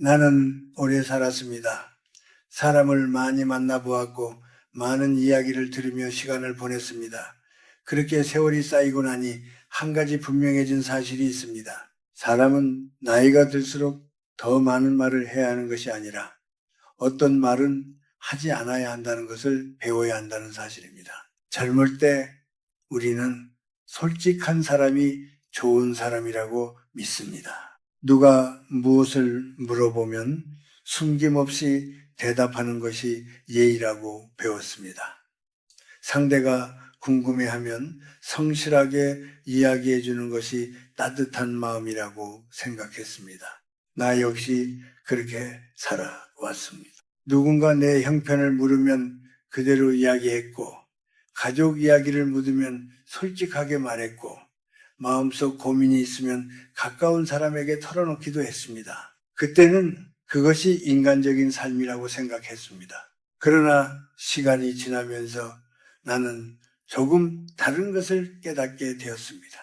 나는 오래 살았습니다. 사람을 많이 만나보았고 많은 이야기를 들으며 시간을 보냈습니다. 그렇게 세월이 쌓이고 나니 한 가지 분명해진 사실이 있습니다. 사람은 나이가 들수록 더 많은 말을 해야 하는 것이 아니라 어떤 말은 하지 않아야 한다는 것을 배워야 한다는 사실입니다. 젊을 때 우리는 솔직한 사람이 좋은 사람이라고 믿습니다. 누가 무엇을 물어보면 숨김없이 대답하는 것이 예의라고 배웠습니다. 상대가 궁금해하면 성실하게 이야기해 주는 것이 따뜻한 마음이라고 생각했습니다. 나 역시 그렇게 살아왔습니다. 누군가 내 형편을 물으면 그대로 이야기했고, 가족 이야기를 묻으면 솔직하게 말했고, 마음속 고민이 있으면 가까운 사람에게 털어놓기도 했습니다. 그때는 그것이 인간적인 삶이라고 생각했습니다. 그러나 시간이 지나면서 나는 조금 다른 것을 깨닫게 되었습니다.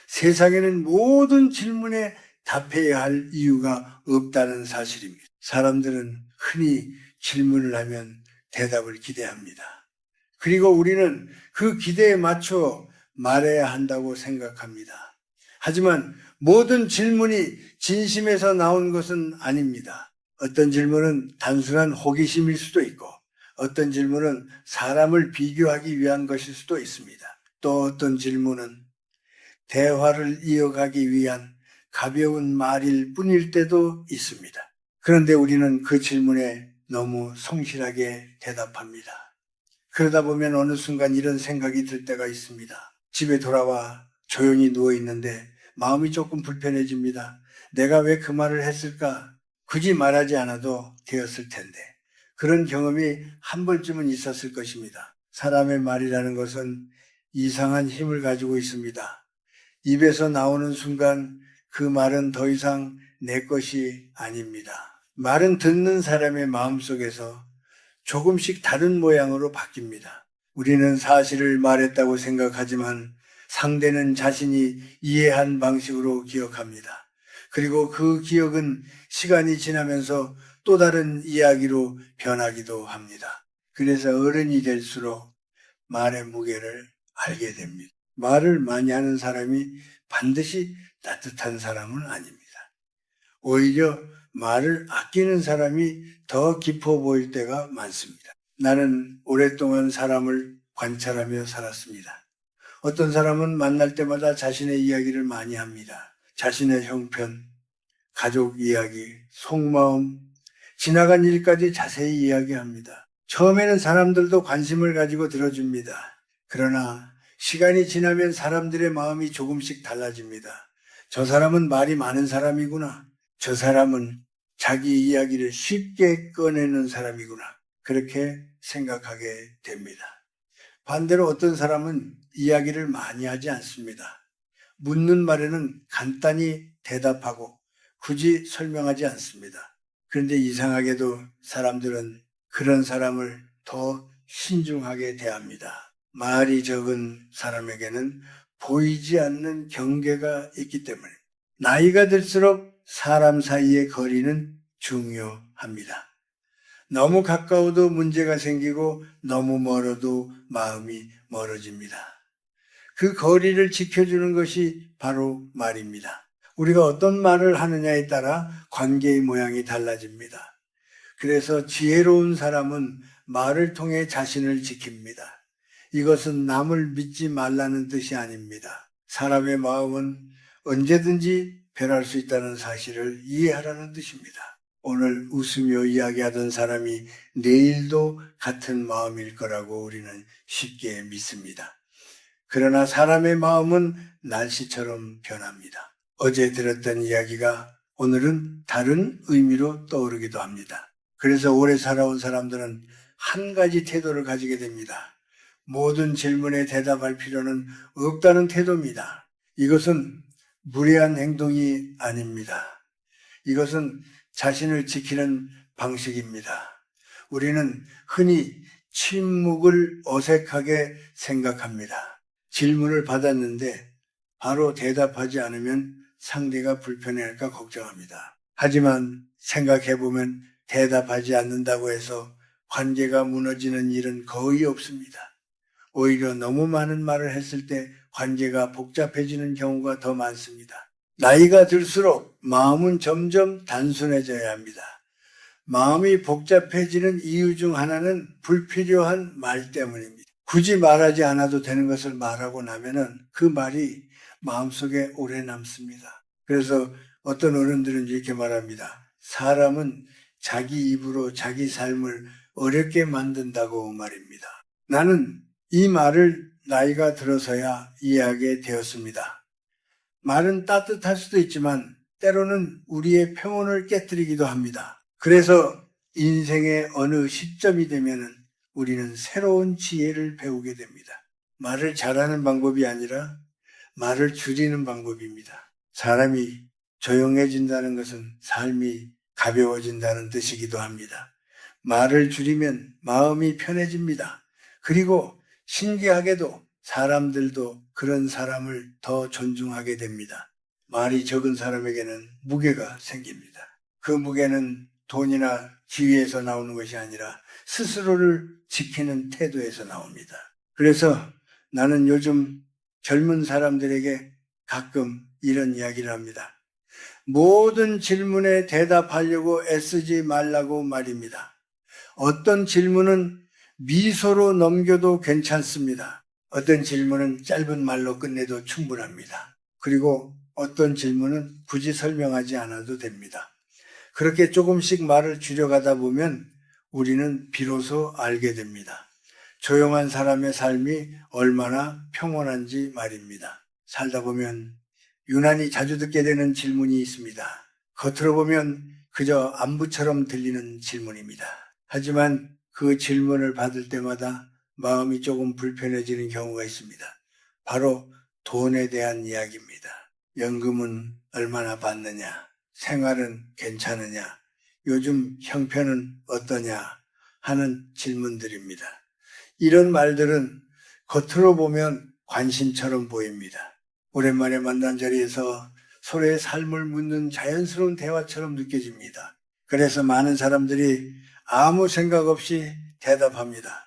세상에는 모든 질문에 답해야 할 이유가 없다는 사실입니다. 사람들은 흔히 질문을 하면 대답을 기대합니다. 그리고 우리는 그 기대에 맞춰 말해야 한다고 생각합니다. 하지만 모든 질문이 진심에서 나온 것은 아닙니다. 어떤 질문은 단순한 호기심일 수도 있고 어떤 질문은 사람을 비교하기 위한 것일 수도 있습니다. 또 어떤 질문은 대화를 이어가기 위한 가벼운 말일 뿐일 때도 있습니다. 그런데 우리는 그 질문에 너무 성실하게 대답합니다. 그러다 보면 어느 순간 이런 생각이 들 때가 있습니다. 집에 돌아와 조용히 누워 있는데 마음이 조금 불편해집니다. 내가 왜 그 말을 했을까? 굳이 말하지 않아도 되었을 텐데. 그런 경험이 한 번쯤은 있었을 것입니다. 사람의 말이라는 것은 이상한 힘을 가지고 있습니다. 입에서 나오는 순간 그 말은 더 이상 내 것이 아닙니다. 말은 듣는 사람의 마음속에서 조금씩 다른 모양으로 바뀝니다. 우리는 사실을 말했다고 생각하지만 상대는 자신이 이해한 방식으로 기억합니다. 그리고 그 기억은 시간이 지나면서 또 다른 이야기로 변하기도 합니다. 그래서 어른이 될수록 말의 무게를 알게 됩니다. 말을 많이 하는 사람이 반드시 따뜻한 사람은 아닙니다. 오히려 말을 아끼는 사람이 더 깊어 보일 때가 많습니다. 나는 오랫동안 사람을 관찰하며 살았습니다. 어떤 사람은 만날 때마다 자신의 이야기를 많이 합니다. 자신의 형편, 가족 이야기, 속마음, 지나간 일까지 자세히 이야기합니다. 처음에는 사람들도 관심을 가지고 들어줍니다. 그러나 시간이 지나면 사람들의 마음이 조금씩 달라집니다. 저 사람은 말이 많은 사람이구나. 저 사람은 자기 이야기를 쉽게 꺼내는 사람이구나. 그렇게 생각하게 됩니다. 반대로 어떤 사람은 이야기를 많이 하지 않습니다. 묻는 말에는 간단히 대답하고 굳이 설명하지 않습니다. 그런데 이상하게도 사람들은 그런 사람을 더 신중하게 대합니다. 말이 적은 사람에게는 보이지 않는 경계가 있기 때문에 나이가 들수록 사람 사이의 거리는 중요합니다. 너무 가까워도 문제가 생기고 너무 멀어도 마음이 멀어집니다. 그 거리를 지켜주는 것이 바로 말입니다. 우리가 어떤 말을 하느냐에 따라 관계의 모양이 달라집니다. 그래서 지혜로운 사람은 말을 통해 자신을 지킵니다. 이것은 남을 믿지 말라는 뜻이 아닙니다. 사람의 마음은 언제든지 변할 수 있다는 사실을 이해하라는 뜻입니다. 오늘 웃으며 이야기하던 사람이 내일도 같은 마음일 거라고 우리는 쉽게 믿습니다. 그러나 사람의 마음은 날씨처럼 변합니다. 어제 들었던 이야기가 오늘은 다른 의미로 떠오르기도 합니다. 그래서 오래 살아온 사람들은 한 가지 태도를 가지게 됩니다. 모든 질문에 대답할 필요는 없다는 태도입니다. 이것은 무례한 행동이 아닙니다. 이것은 자신을 지키는 방식입니다. 우리는 흔히 침묵을 어색하게 생각합니다. 질문을 받았는데 바로 대답하지 않으면 상대가 불편해할까 걱정합니다. 하지만 생각해보면 대답하지 않는다고 해서 관계가 무너지는 일은 거의 없습니다. 오히려 너무 많은 말을 했을 때 관계가 복잡해지는 경우가 더 많습니다. 나이가 들수록 마음은 점점 단순해져야 합니다. 마음이 복잡해지는 이유 중 하나는 불필요한 말 때문입니다. 굳이 말하지 않아도 되는 것을 말하고 나면은 그 말이 마음속에 오래 남습니다. 그래서 어떤 어른들은 이렇게 말합니다. 사람은 자기 입으로 자기 삶을 어렵게 만든다고 말입니다. 나는 이 말을 나이가 들어서야 이해하게 되었습니다. 말은 따뜻할 수도 있지만 때로는 우리의 평온을 깨뜨리기도 합니다. 그래서 인생의 어느 시점이 되면은 우리는 새로운 지혜를 배우게 됩니다. 말을 잘하는 방법이 아니라 말을 줄이는 방법입니다. 사람이 조용해진다는 것은 삶이 가벼워진다는 뜻이기도 합니다. 말을 줄이면 마음이 편해집니다. 그리고 신기하게도 사람들도 그런 사람을 더 존중하게 됩니다. 말이 적은 사람에게는 무게가 생깁니다. 그 무게는 돈이나 지위에서 나오는 것이 아니라 스스로를 지키는 태도에서 나옵니다. 그래서 나는 요즘 젊은 사람들에게 가끔 이런 이야기를 합니다. 모든 질문에 대답하려고 애쓰지 말라고 말입니다. 어떤 질문은 미소로 넘겨도 괜찮습니다. 어떤 질문은 짧은 말로 끝내도 충분합니다. 그리고 어떤 질문은 굳이 설명하지 않아도 됩니다. 그렇게 조금씩 말을 줄여가다 보면 우리는 비로소 알게 됩니다. 조용한 사람의 삶이 얼마나 평온한지 말입니다. 살다 보면 유난히 자주 듣게 되는 질문이 있습니다. 겉으로 보면 그저 안부처럼 들리는 질문입니다. 하지만 그 질문을 받을 때마다 마음이 조금 불편해지는 경우가 있습니다. 바로 돈에 대한 이야기입니다. 연금은 얼마나 받느냐? 생활은 괜찮으냐? 요즘 형편은 어떠냐? 하는 질문들입니다. 이런 말들은 겉으로 보면 관심처럼 보입니다. 오랜만에 만난 자리에서 서로의 삶을 묻는 자연스러운 대화처럼 느껴집니다. 그래서 많은 사람들이 아무 생각 없이 대답합니다.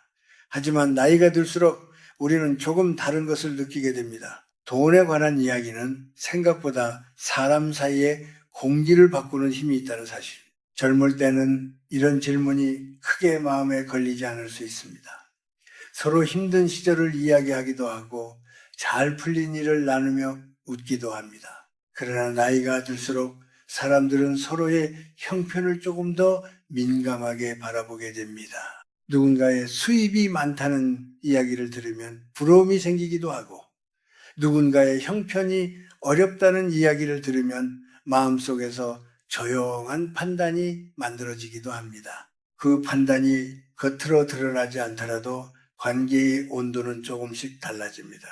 하지만 나이가 들수록 우리는 조금 다른 것을 느끼게 됩니다. 돈에 관한 이야기는 생각보다 사람 사이에 공기를 바꾸는 힘이 있다는 사실. 젊을 때는 이런 질문이 크게 마음에 걸리지 않을 수 있습니다. 서로 힘든 시절을 이야기하기도 하고 잘 풀린 일을 나누며 웃기도 합니다. 그러나 나이가 들수록 사람들은 서로의 형편을 조금 더 민감하게 바라보게 됩니다. 누군가의 수입이 많다는 이야기를 들으면 부러움이 생기기도 하고 누군가의 형편이 어렵다는 이야기를 들으면 마음속에서 조용한 판단이 만들어지기도 합니다. 그 판단이 겉으로 드러나지 않더라도 관계의 온도는 조금씩 달라집니다.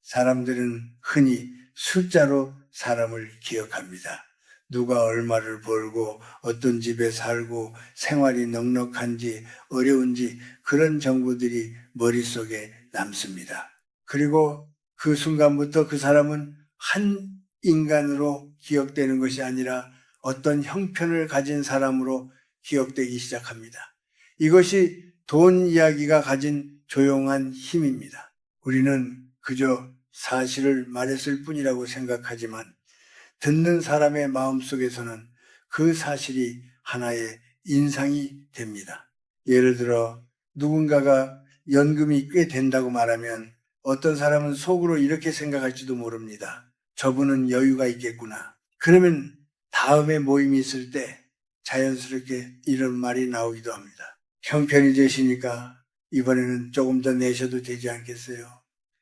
사람들은 흔히 숫자로 사람을 기억합니다. 누가 얼마를 벌고 어떤 집에 살고 생활이 넉넉한지 어려운지 그런 정보들이 머릿속에 남습니다. 그리고 그 순간부터 그 사람은 한 인간으로 기억되는 것이 아니라 어떤 형편을 가진 사람으로 기억되기 시작합니다. 이것이 돈 이야기가 가진 조용한 힘입니다. 우리는 그저 사실을 말했을 뿐이라고 생각하지만 듣는 사람의 마음속에서는 그 사실이 하나의 인상이 됩니다. 예를 들어 누군가가 연금이 꽤 된다고 말하면 어떤 사람은 속으로 이렇게 생각할지도 모릅니다. 저분은 여유가 있겠구나. 그러면 다음에 모임이 있을 때 자연스럽게 이런 말이 나오기도 합니다. 형편이 되시니까 이번에는 조금 더 내셔도 되지 않겠어요?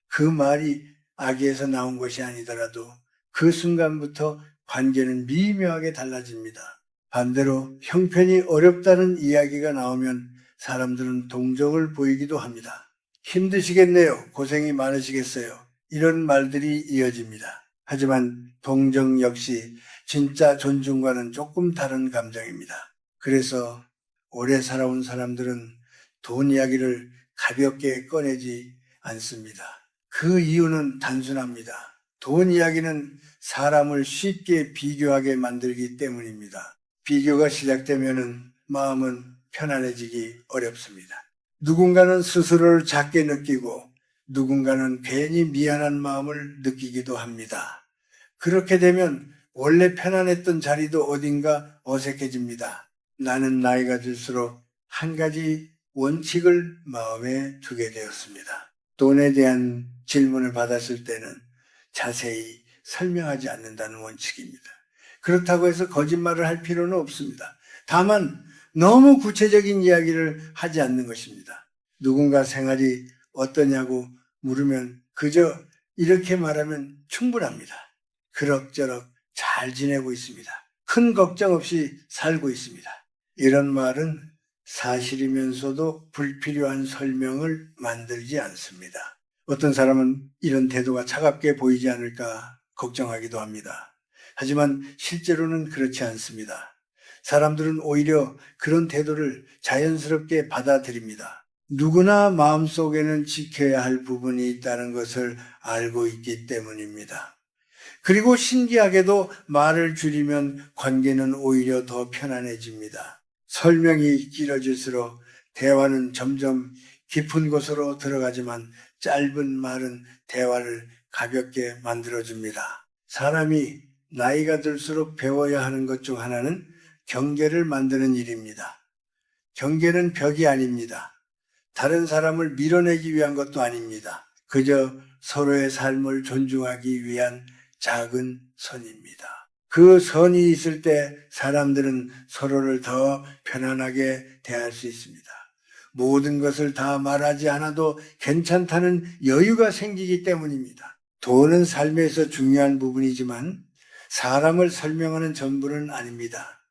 그 말이 악의에서 나온 것이 아니더라도 그 순간부터 관계는 미묘하게 달라집니다. 반대로 형편이 어렵다는 이야기가 나오면 사람들은 동정을 보이기도 합니다. 힘드시겠네요. 고생이 많으시겠어요. 이런 말들이 이어집니다. 하지만 동정 역시 진짜 존중과는 조금 다른 감정입니다. 그래서 오래 살아온 사람들은 돈 이야기를 가볍게 꺼내지 않습니다. 그 이유는 단순합니다. 돈 이야기는 사람을 쉽게 비교하게 만들기 때문입니다. 비교가 시작되면은 마음은 편안해지기 어렵습니다. 누군가는 스스로를 작게 느끼고 누군가는 괜히 미안한 마음을 느끼기도 합니다. 그렇게 되면 원래 편안했던 자리도 어딘가 어색해집니다. 나는 나이가 들수록 한 가지 원칙을 마음에 두게 되었습니다. 돈에 대한 질문을 받았을 때는 자세히 설명하지 않는다는 원칙입니다. 그렇다고 해서 거짓말을 할 필요는 없습니다. 다만 너무 구체적인 이야기를 하지 않는 것입니다. 누군가 생활이 어떠냐고 물으면 그저 이렇게 말하면 충분합니다. 그럭저럭 잘 지내고 있습니다. 큰 걱정 없이 살고 있습니다. 이런 말은 사실이면서도 불필요한 설명을 만들지 않습니다. 어떤 사람은 이런 태도가 차갑게 보이지 않을까 걱정하기도 합니다. 하지만 실제로는 그렇지 않습니다. 사람들은 오히려 그런 태도를 자연스럽게 받아들입니다. 누구나 마음속에는 지켜야 할 부분이 있다는 것을 알고 있기 때문입니다. 그리고 신기하게도 말을 줄이면 관계는 오히려 더 편안해집니다. 설명이 길어질수록 대화는 점점 깊은 곳으로 들어가지만 짧은 말은 대화를 가볍게 만들어줍니다. 사람이 나이가 들수록 배워야 하는 것 중 하나는 경계를 만드는 일입니다. 경계는 벽이 아닙니다. 다른 사람을 밀어내기 위한 것도 아닙니다. 그저 서로의 삶을 존중하기 위한 작은 선입니다. 그 선이 있을 때 사람들은 서로를 더 편안하게 대할 수 있습니다. 모든 것을 다 말하지 않아도 괜찮다는 여유가 생기기 때문입니다. 돈은 삶에서 중요한 부분이지만 사람을 설명하는 전부는 아닙니다.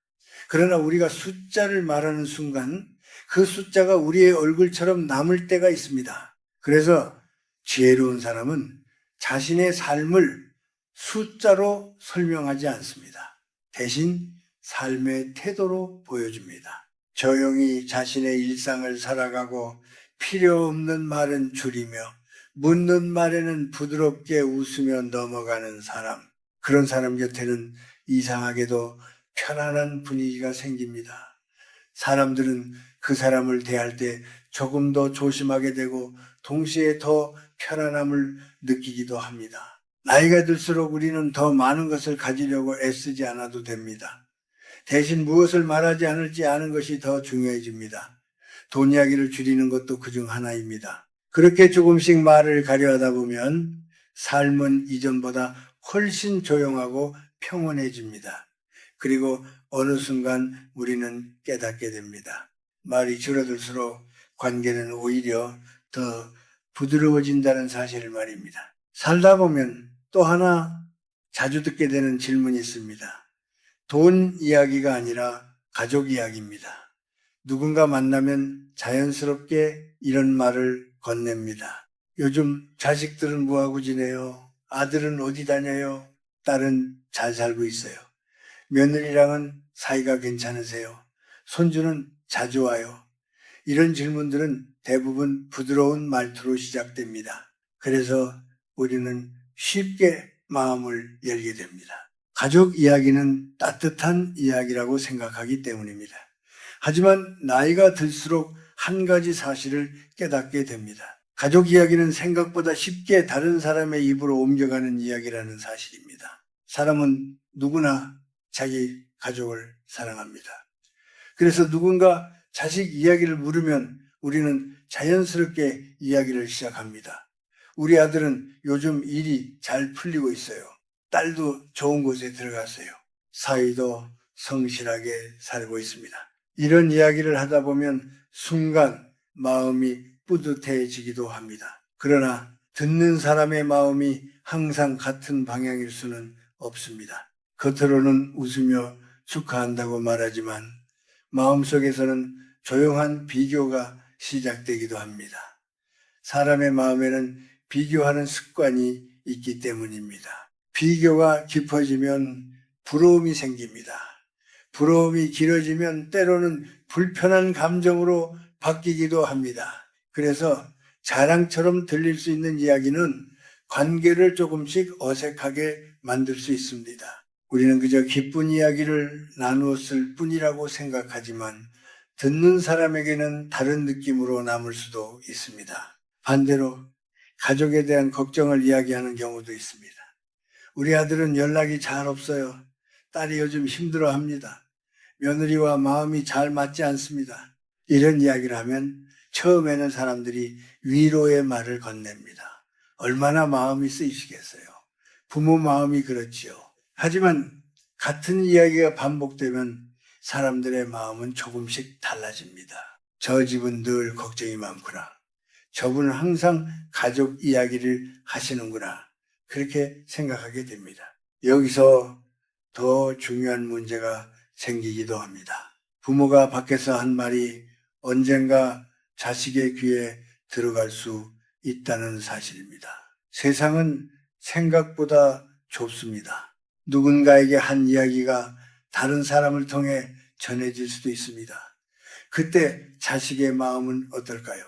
그러나 우리가 숫자를 말하는 순간 그 숫자가 우리의 얼굴처럼 남을 때가 있습니다. 그래서 지혜로운 사람은 자신의 삶을 숫자로 설명하지 않습니다. 대신 삶의 태도로 보여줍니다. 조용히 자신의 일상을 살아가고 필요 없는 말은 줄이며 묻는 말에는 부드럽게 웃으며 넘어가는 사람. 그런 사람 곁에는 이상하게도 편안한 분위기가 생깁니다. 사람들은 그 사람을 대할 때 조금 더 조심하게 되고 동시에 더 편안함을 느끼기도 합니다. 나이가 들수록 우리는 더 많은 것을 가지려고 애쓰지 않아도 됩니다. 대신 무엇을 말하지 않을지 아는 것이 더 중요해집니다. 돈 이야기를 줄이는 것도 그중 하나입니다. 그렇게 조금씩 말을 가려하다 보면 삶은 이전보다 훨씬 조용하고 평온해집니다. 그리고 어느 순간 우리는 깨닫게 됩니다. 말이 줄어들수록 관계는 오히려 더 부드러워진다는 사실을 말입니다. 살다 보면 또 하나 자주 듣게 되는 질문이 있습니다. 돈 이야기가 아니라 가족 이야기입니다. 누군가 만나면 자연스럽게 이런 말을 건넵니다. 요즘 자식들은 뭐하고 지내요? 아들은 어디 다녀요? 딸은 잘 살고 있어요. 며느리랑은 사이가 괜찮으세요? 손주는 자주 와요. 이런 질문들은 대부분 부드러운 말투로 시작됩니다. 그래서 우리는 쉽게 마음을 열게 됩니다. 가족 이야기는 따뜻한 이야기라고 생각하기 때문입니다. 하지만 나이가 들수록 한 가지 사실을 깨닫게 됩니다. 가족 이야기는 생각보다 쉽게 다른 사람의 입으로 옮겨가는 이야기라는 사실입니다. 사람은 누구나 자기 가족을 사랑합니다. 그래서 누군가 자식 이야기를 물으면 우리는 자연스럽게 이야기를 시작합니다. 우리 아들은 요즘 일이 잘 풀리고 있어요. 딸도 좋은 곳에 들어갔어요. 사위도 성실하게 살고 있습니다. 이런 이야기를 하다 보면 순간 마음이 뿌듯해지기도 합니다. 그러나 듣는 사람의 마음이 항상 같은 방향일 수는 없습니다. 겉으로는 웃으며 축하한다고 말하지만 마음속에서는 조용한 비교가 시작되기도 합니다. 사람의 마음에는 비교하는 습관이 있기 때문입니다. 비교가 깊어지면 부러움이 생깁니다. 부러움이 길어지면 때로는 불편한 감정으로 바뀌기도 합니다. 그래서 자랑처럼 들릴 수 있는 이야기는 관계를 조금씩 어색하게 만들 수 있습니다. 우리는 그저 기쁜 이야기를 나누었을 뿐이라고 생각하지만 듣는 사람에게는 다른 느낌으로 남을 수도 있습니다. 반대로 가족에 대한 걱정을 이야기하는 경우도 있습니다. 우리 아들은 연락이 잘 없어요. 딸이 요즘 힘들어합니다. 며느리와 마음이 잘 맞지 않습니다. 이런 이야기를 하면 처음에는 사람들이 위로의 말을 건넵니다. 얼마나 마음이 쓰이시겠어요. 부모 마음이 그렇지요. 하지만 같은 이야기가 반복되면 사람들의 마음은 조금씩 달라집니다. 저 집은 늘 걱정이 많구나. 저분은 항상 가족 이야기를 하시는구나. 그렇게 생각하게 됩니다. 여기서 더 중요한 문제가 생기기도 합니다. 부모가 밖에서 한 말이 언젠가 자식의 귀에 들어갈 수 있다는 사실입니다. 세상은 생각보다 좁습니다. 누군가에게 한 이야기가 다른 사람을 통해 전해질 수도 있습니다. 그때 자식의 마음은 어떨까요?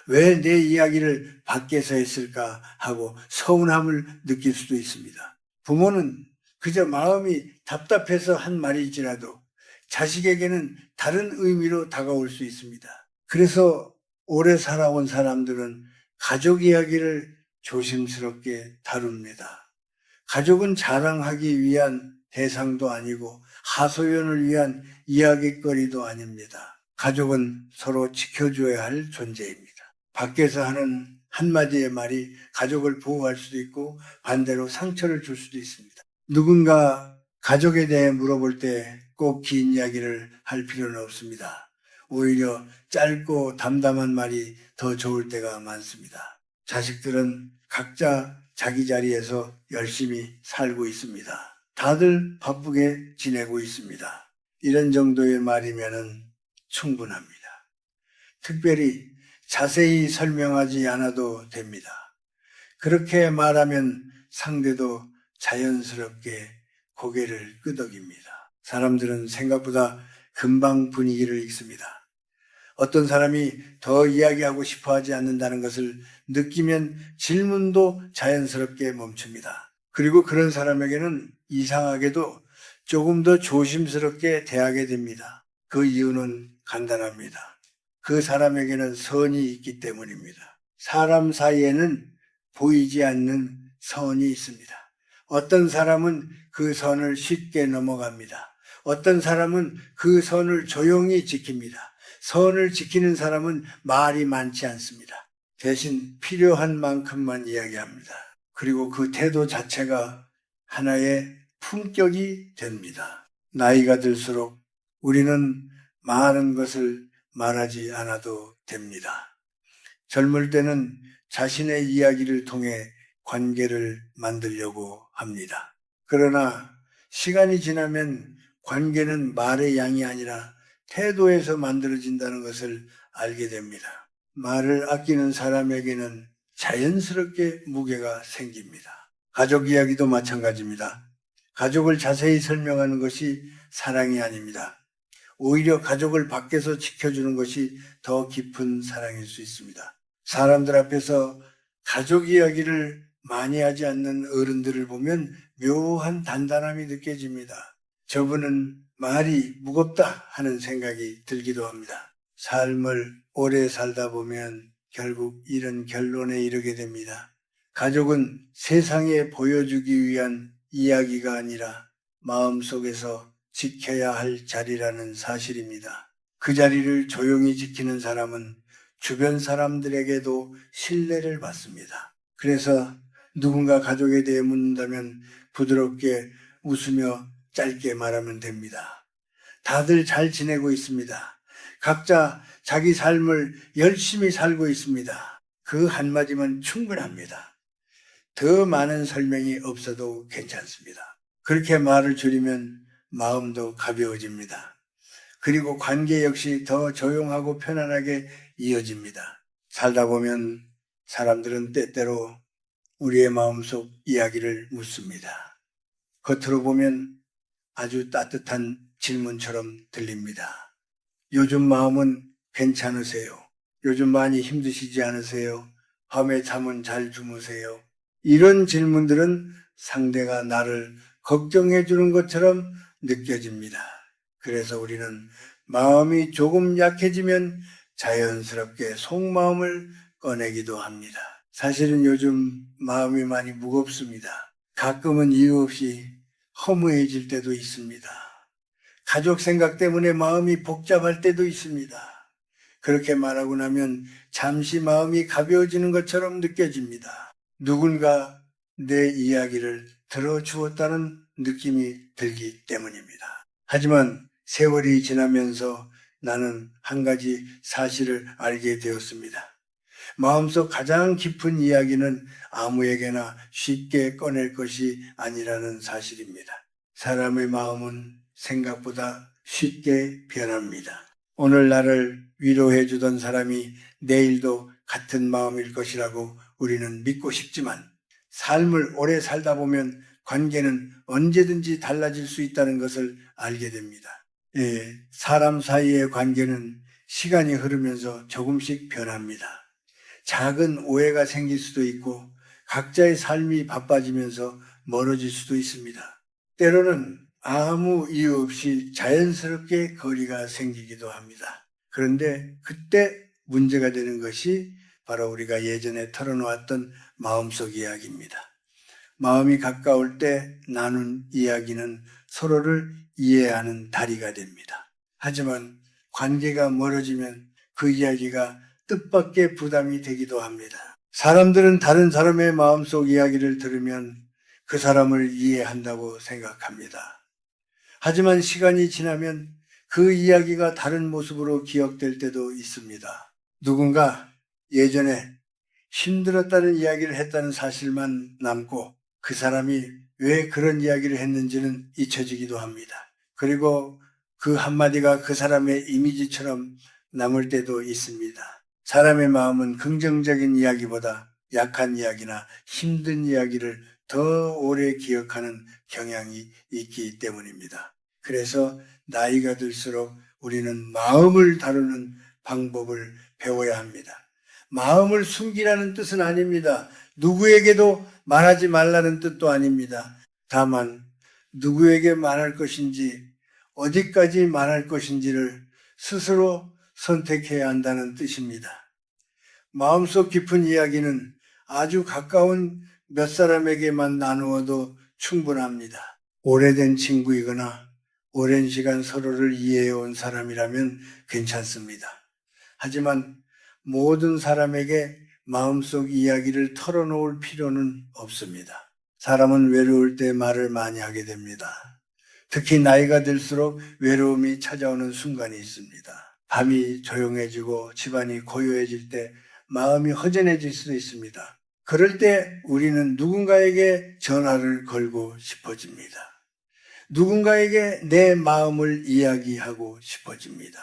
왜 내 이야기를 밖에서 했을까 하고 서운함을 느낄 수도 있습니다. 부모는 그저 마음이 답답해서 한 말일지라도 자식에게는 다른 의미로 다가올 수 있습니다. 그래서 오래 살아온 사람들은 가족 이야기를 조심스럽게 다룹니다. 가족은 자랑하기 위한 대상도 아니고 하소연을 위한 이야기거리도 아닙니다. 가족은 서로 지켜줘야 할 존재입니다. 밖에서 하는 한마디의 말이 가족을 보호할 수도 있고 반대로 상처를 줄 수도 있습니다. 누군가 가족에 대해 물어볼 때 꼭 긴 이야기를 할 필요는 없습니다. 오히려 짧고 담담한 말이 더 좋을 때가 많습니다. 자식들은 각자 자기 자리에서 열심히 살고 있습니다. 다들 바쁘게 지내고 있습니다. 이런 정도의 말이면 충분합니다. 특별히 자세히 설명하지 않아도 됩니다. 그렇게 말하면 상대도 자연스럽게 고개를 끄덕입니다. 사람들은 생각보다 금방 분위기를 읽습니다. 어떤 사람이 더 이야기하고 싶어 하지 않는다는 것을 느끼면 질문도 자연스럽게 멈춥니다. 그리고 그런 사람에게는 이상하게도 조금 더 조심스럽게 대하게 됩니다. 그 이유는 간단합니다. 그 사람에게는 선이 있기 때문입니다. 사람 사이에는 보이지 않는 선이 있습니다. 어떤 사람은 그 선을 쉽게 넘어갑니다. 어떤 사람은 그 선을 조용히 지킵니다. 선을 지키는 사람은 말이 많지 않습니다. 대신 필요한 만큼만 이야기합니다. 그리고 그 태도 자체가 하나의 품격이 됩니다. 나이가 들수록 우리는 많은 것을 말하지 않아도 됩니다. 젊을 때는 자신의 이야기를 통해 관계를 만들려고 합니다. 그러나 시간이 지나면 관계는 말의 양이 아니라 태도에서 만들어진다는 것을 알게 됩니다. 말을 아끼는 사람에게는 자연스럽게 무게가 생깁니다. 가족 이야기도 마찬가지입니다. 가족을 자세히 설명하는 것이 사랑이 아닙니다. 오히려 가족을 밖에서 지켜주는 것이 더 깊은 사랑일 수 있습니다. 사람들 앞에서 가족 이야기를 많이 하지 않는 어른들을 보면 묘한 단단함이 느껴집니다. 저분은 말이 무겁다 하는 생각이 들기도 합니다. 삶을 오래 살다 보면 결국 이런 결론에 이르게 됩니다. 가족은 세상에 보여주기 위한 이야기가 아니라 마음속에서 지켜야 할 자리라는 사실입니다. 그 자리를 조용히 지키는 사람은 주변 사람들에게도 신뢰를 받습니다. 그래서 누군가 가족에 대해 묻는다면 부드럽게 웃으며 짧게 말하면 됩니다. 다들 잘 지내고 있습니다. 각자 자기 삶을 열심히 살고 있습니다. 그 한마디면 충분합니다. 더 많은 설명이 없어도 괜찮습니다. 그렇게 말을 줄이면 마음도 가벼워집니다. 그리고 관계 역시 더 조용하고 편안하게 이어집니다. 살다 보면 사람들은 때때로 우리의 마음속 이야기를 묻습니다. 겉으로 보면 아주 따뜻한 질문처럼 들립니다. 요즘 마음은 괜찮으세요? 요즘 많이 힘드시지 않으세요? 밤에 잠은 잘 주무세요? 이런 질문들은 상대가 나를 걱정해 주는 것처럼 느껴집니다. 그래서 우리는 마음이 조금 약해지면 자연스럽게 속마음을 꺼내기도 합니다. 사실은 요즘 마음이 많이 무겁습니다. 가끔은 이유 없이 허무해질 때도 있습니다. 가족 생각 때문에 마음이 복잡할 때도 있습니다. 그렇게 말하고 나면 잠시 마음이 가벼워지는 것처럼 느껴집니다. 누군가 내 이야기를 들어주었다는 느낌이 들기 때문입니다. 하지만 세월이 지나면서 나는 한 가지 사실을 알게 되었습니다. 마음속 가장 깊은 이야기는 아무에게나 쉽게 꺼낼 것이 아니라는 사실입니다. 사람의 마음은 생각보다 쉽게 변합니다. 오늘 나를 위로해 주던 사람이 내일도 같은 마음일 것이라고 우리는 믿고 싶지만 삶을 오래 살다 보면 관계는 언제든지 달라질 수 있다는 것을 알게 됩니다. 사람 사이의 관계는 시간이 흐르면서 조금씩 변합니다. 작은 오해가 생길 수도 있고 각자의 삶이 바빠지면서 멀어질 수도 있습니다. 때로는 아무 이유 없이 자연스럽게 거리가 생기기도 합니다. 그런데 그때 문제가 되는 것이 바로 우리가 예전에 털어놓았던 마음속 이야기입니다. 마음이 가까울 때 나눈 이야기는 서로를 이해하는 다리가 됩니다. 하지만 관계가 멀어지면 그 이야기가 뜻밖의 부담이 되기도 합니다. 사람들은 다른 사람의 마음속 이야기를 들으면 그 사람을 이해한다고 생각합니다. 하지만 시간이 지나면 그 이야기가 다른 모습으로 기억될 때도 있습니다. 누군가 예전에 힘들었다는 이야기를 했다는 사실만 남고 그 사람이 왜 그런 이야기를 했는지는 잊혀지기도 합니다. 그리고 그 한마디가 그 사람의 이미지처럼 남을 때도 있습니다. 사람의 마음은 긍정적인 이야기보다 약한 이야기나 힘든 이야기를 더 오래 기억하는 경향이 있기 때문입니다. 그래서 나이가 들수록 우리는 마음을 다루는 방법을 배워야 합니다. 마음을 숨기라는 뜻은 아닙니다. 누구에게도 말하지 말라는 뜻도 아닙니다. 다만 누구에게 말할 것인지 어디까지 말할 것인지를 스스로 선택해야 한다는 뜻입니다. 마음속 깊은 이야기는 아주 가까운 몇 사람에게만 나누어도 충분합니다. 오래된 친구이거나 오랜 시간 서로를 이해해온 사람이라면 괜찮습니다. 하지만 모든 사람에게 마음속 이야기를 털어놓을 필요는 없습니다. 사람은 외로울 때 말을 많이 하게 됩니다. 특히 나이가 들수록 외로움이 찾아오는 순간이 있습니다. 밤이 조용해지고 집안이 고요해질 때 마음이 허전해질 수도 있습니다. 그럴 때 우리는 누군가에게 전화를 걸고 싶어집니다. 누군가에게 내 마음을 이야기하고 싶어집니다.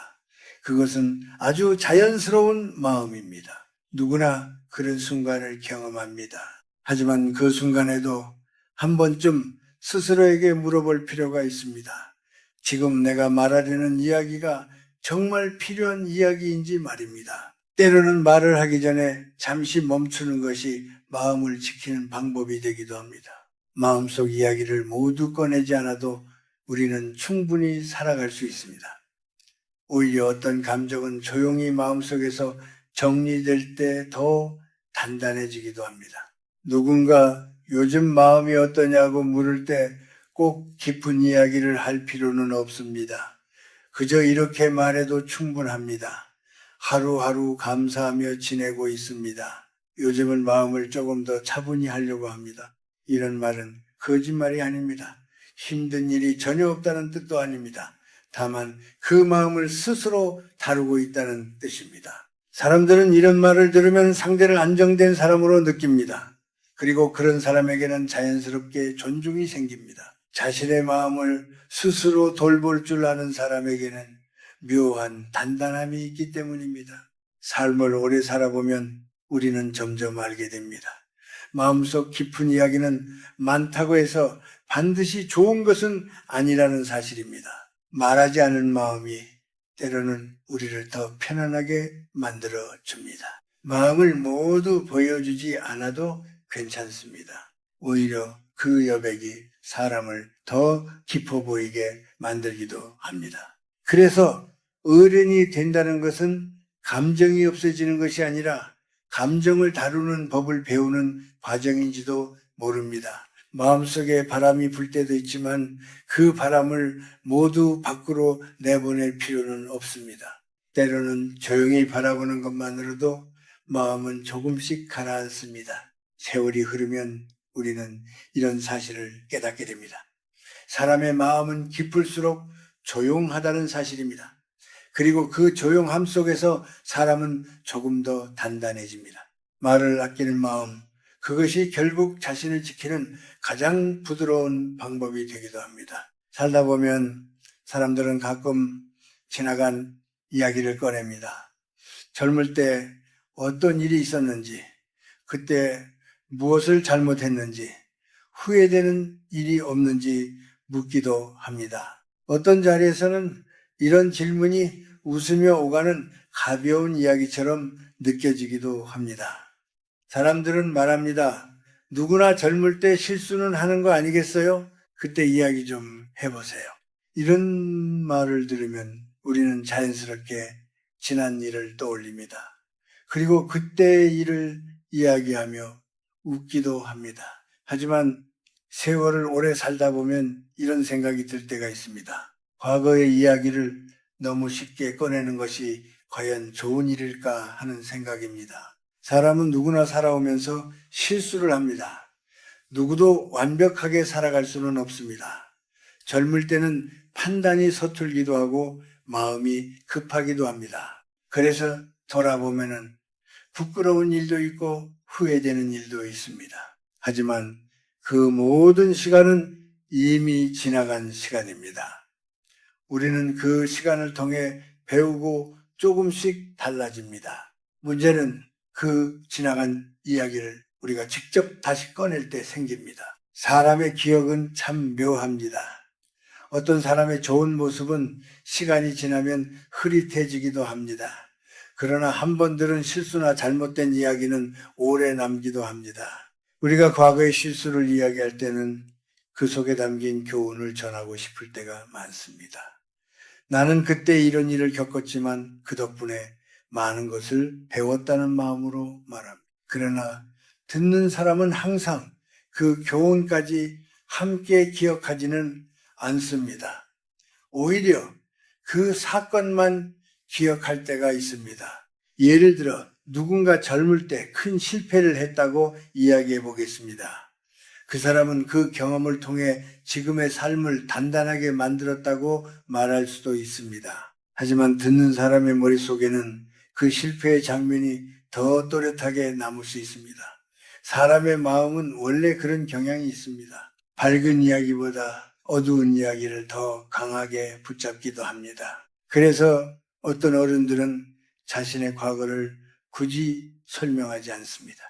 그것은 아주 자연스러운 마음입니다. 누구나 그런 순간을 경험합니다. 하지만 그 순간에도 한 번쯤 스스로에게 물어볼 필요가 있습니다. 지금 내가 말하려는 이야기가 정말 필요한 이야기인지 말입니다. 때로는 말을 하기 전에 잠시 멈추는 것이 마음을 지키는 방법이 되기도 합니다. 마음속 이야기를 모두 꺼내지 않아도 우리는 충분히 살아갈 수 있습니다. 오히려 어떤 감정은 조용히 마음속에서 정리될 때 더 단단해지기도 합니다. 누군가 요즘 마음이 어떠냐고 물을 때 꼭 깊은 이야기를 할 필요는 없습니다. 그저 이렇게 말해도 충분합니다. 하루하루 감사하며 지내고 있습니다. 요즘은 마음을 조금 더 차분히 하려고 합니다. 이런 말은 거짓말이 아닙니다. 힘든 일이 전혀 없다는 뜻도 아닙니다. 다만 그 마음을 스스로 다루고 있다는 뜻입니다. 사람들은 이런 말을 들으면 상대를 안정된 사람으로 느낍니다. 그리고 그런 사람에게는 자연스럽게 존중이 생깁니다. 자신의 마음을 스스로 돌볼 줄 아는 사람에게는 묘한 단단함이 있기 때문입니다. 삶을 오래 살아보면 우리는 점점 알게 됩니다. 마음속 깊은 이야기는 많다고 해서 반드시 좋은 것은 아니라는 사실입니다. 말하지 않은 마음이 때로는 우리를 더 편안하게 만들어 줍니다. 마음을 모두 보여주지 않아도 괜찮습니다. 오히려 그 여백이 사람을 더 깊어 보이게 만들기도 합니다. 그래서 어른이 된다는 것은 감정이 없어지는 것이 아니라 감정을 다루는 법을 배우는 과정인지도 모릅니다. 마음속에 바람이 불 때도 있지만 그 바람을 모두 밖으로 내보낼 필요는 없습니다. 때로는 조용히 바라보는 것만으로도 마음은 조금씩 가라앉습니다. 세월이 흐르면 우리는 이런 사실을 깨닫게 됩니다. 사람의 마음은 깊을수록 조용하다는 사실입니다. 그리고 그 조용함 속에서 사람은 조금 더 단단해집니다. 말을 아끼는 마음, 그것이 결국 자신을 지키는 가장 부드러운 방법이 되기도 합니다. 살다 보면 사람들은 가끔 지나간 이야기를 꺼냅니다. 젊을 때 어떤 일이 있었는지, 그때 무엇을 잘못했는지, 후회되는 일이 없는지 묻기도 합니다. 어떤 자리에서는 이런 질문이 웃으며 오가는 가벼운 이야기처럼 느껴지기도 합니다. 사람들은 말합니다. 누구나 젊을 때 실수는 하는 거 아니겠어요? 그때 이야기 좀 해보세요. 이런 말을 들으면 우리는 자연스럽게 지난 일을 떠올립니다. 그리고 그때의 일을 이야기하며 웃기도 합니다. 하지만 세월을 오래 살다 보면 이런 생각이 들 때가 있습니다. 과거의 이야기를 너무 쉽게 꺼내는 것이 과연 좋은 일일까 하는 생각입니다. 사람은 누구나 살아오면서 실수를 합니다. 누구도 완벽하게 살아갈 수는 없습니다. 젊을 때는 판단이 서툴기도 하고 마음이 급하기도 합니다. 그래서 돌아보면은 부끄러운 일도 있고 후회되는 일도 있습니다. 하지만 그 모든 시간은 이미 지나간 시간입니다. 우리는 그 시간을 통해 배우고 조금씩 달라집니다. 문제는 그 지나간 이야기를 우리가 직접 다시 꺼낼 때 생깁니다. 사람의 기억은 참 묘합니다. 어떤 사람의 좋은 모습은 시간이 지나면 흐릿해지기도 합니다. 그러나 한 번 들은 실수나 잘못된 이야기는 오래 남기도 합니다. 우리가 과거의 실수를 이야기할 때는 그 속에 담긴 교훈을 전하고 싶을 때가 많습니다. 나는 그때 이런 일을 겪었지만 그 덕분에 많은 것을 배웠다는 마음으로 말합니다. 그러나 듣는 사람은 항상 그 교훈까지 함께 기억하지는 않습니다. 오히려 그 사건만 기억할 때가 있습니다. 예를 들어 누군가 젊을 때 큰 실패를 했다고 이야기해 보겠습니다. 그 사람은 그 경험을 통해 지금의 삶을 단단하게 만들었다고 말할 수도 있습니다. 하지만 듣는 사람의 머릿속에는 그 실패의 장면이 더 또렷하게 남을 수 있습니다. 사람의 마음은 원래 그런 경향이 있습니다. 밝은 이야기보다 어두운 이야기를 더 강하게 붙잡기도 합니다. 그래서 어떤 어른들은 자신의 과거를 굳이 설명하지 않습니다.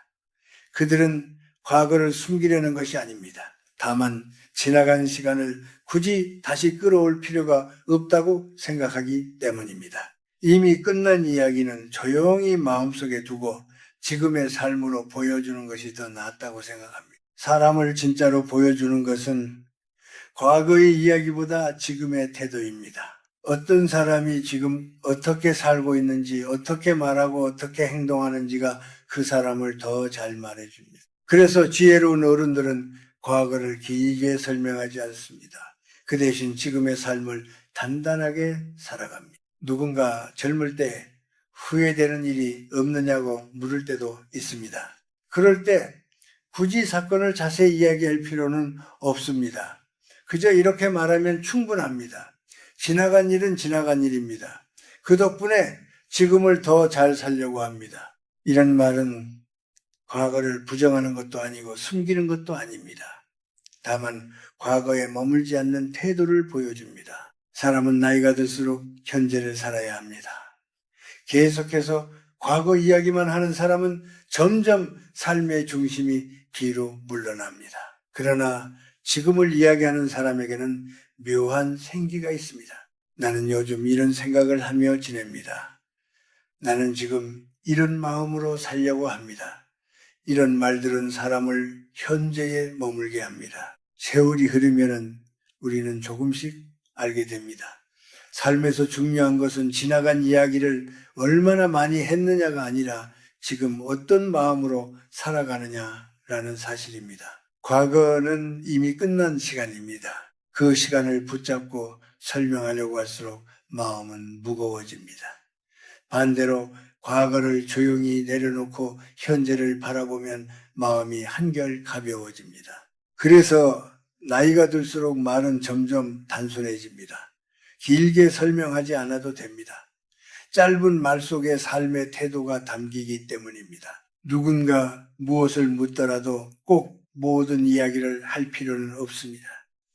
그들은 과거를 숨기려는 것이 아닙니다. 다만 지나간 시간을 굳이 다시 끌어올 필요가 없다고 생각하기 때문입니다. 이미 끝난 이야기는 조용히 마음속에 두고 지금의 삶으로 보여주는 것이 더 낫다고 생각합니다. 사람을 진짜로 보여주는 것은 과거의 이야기보다 지금의 태도입니다. 어떤 사람이 지금 어떻게 살고 있는지, 어떻게 말하고 어떻게 행동하는지가 그 사람을 더 잘 말해줍니다. 그래서 지혜로운 어른들은 과거를 길게 설명하지 않습니다. 그 대신 지금의 삶을 단단하게 살아갑니다. 누군가 젊을 때 후회되는 일이 없느냐고 물을 때도 있습니다. 그럴 때 굳이 사건을 자세히 이야기할 필요는 없습니다. 그저 이렇게 말하면 충분합니다. 지나간 일은 지나간 일입니다. 그 덕분에 지금을 더 잘 살려고 합니다. 이런 말은 과거를 부정하는 것도 아니고 숨기는 것도 아닙니다. 다만 과거에 머물지 않는 태도를 보여줍니다. 사람은 나이가 들수록 현재를 살아야 합니다. 계속해서 과거 이야기만 하는 사람은 점점 삶의 중심이 뒤로 물러납니다. 그러나 지금을 이야기하는 사람에게는 묘한 생기가 있습니다. 나는 요즘 이런 생각을 하며 지냅니다. 나는 지금 이런 마음으로 살려고 합니다. 이런 말들은 사람을 현재에 머물게 합니다. 세월이 흐르면은 우리는 조금씩 알게 됩니다. 삶에서 중요한 것은 지나간 이야기를 얼마나 많이 했느냐가 아니라 지금 어떤 마음으로 살아가느냐라는 사실입니다. 과거는 이미 끝난 시간입니다. 그 시간을 붙잡고 설명하려고 할수록 마음은 무거워집니다. 반대로 과거를 조용히 내려놓고 현재를 바라보면 마음이 한결 가벼워집니다. 그래서 나이가 들수록 말은 점점 단순해집니다. 길게 설명하지 않아도 됩니다. 짧은 말 속에 삶의 태도가 담기기 때문입니다. 누군가 무엇을 묻더라도 꼭 모든 이야기를 할 필요는 없습니다.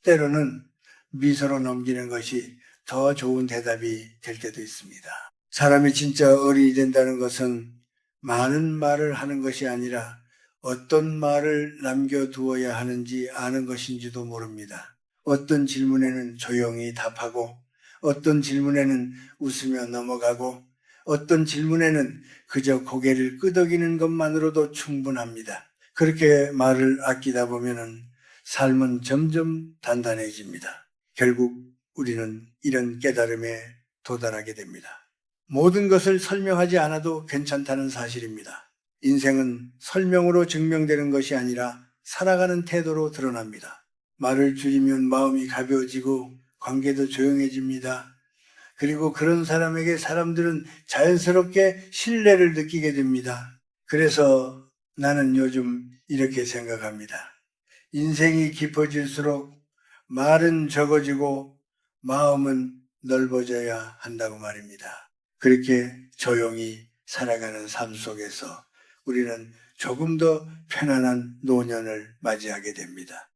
때로는 미소로 넘기는 것이 더 좋은 대답이 될 때도 있습니다. 사람이 진짜 어른이 된다는 것은 많은 말을 하는 것이 아니라 어떤 말을 남겨두어야 하는지 아는 것인지도 모릅니다. 어떤 질문에는 조용히 답하고 어떤 질문에는 웃으며 넘어가고 어떤 질문에는 그저 고개를 끄덕이는 것만으로도 충분합니다. 그렇게 말을 아끼다 보면은 삶은 점점 단단해집니다. 결국 우리는 이런 깨달음에 도달하게 됩니다. 모든 것을 설명하지 않아도 괜찮다는 사실입니다. 인생은 설명으로 증명되는 것이 아니라 살아가는 태도로 드러납니다. 말을 줄이면 마음이 가벼워지고 관계도 조용해집니다. 그리고 그런 사람에게 사람들은 자연스럽게 신뢰를 느끼게 됩니다. 그래서 나는 요즘 이렇게 생각합니다. 인생이 깊어질수록 말은 적어지고 마음은 넓어져야 한다고 말입니다. 그렇게 조용히 살아가는 삶 속에서 우리는 조금 더 편안한 노년을 맞이하게 됩니다.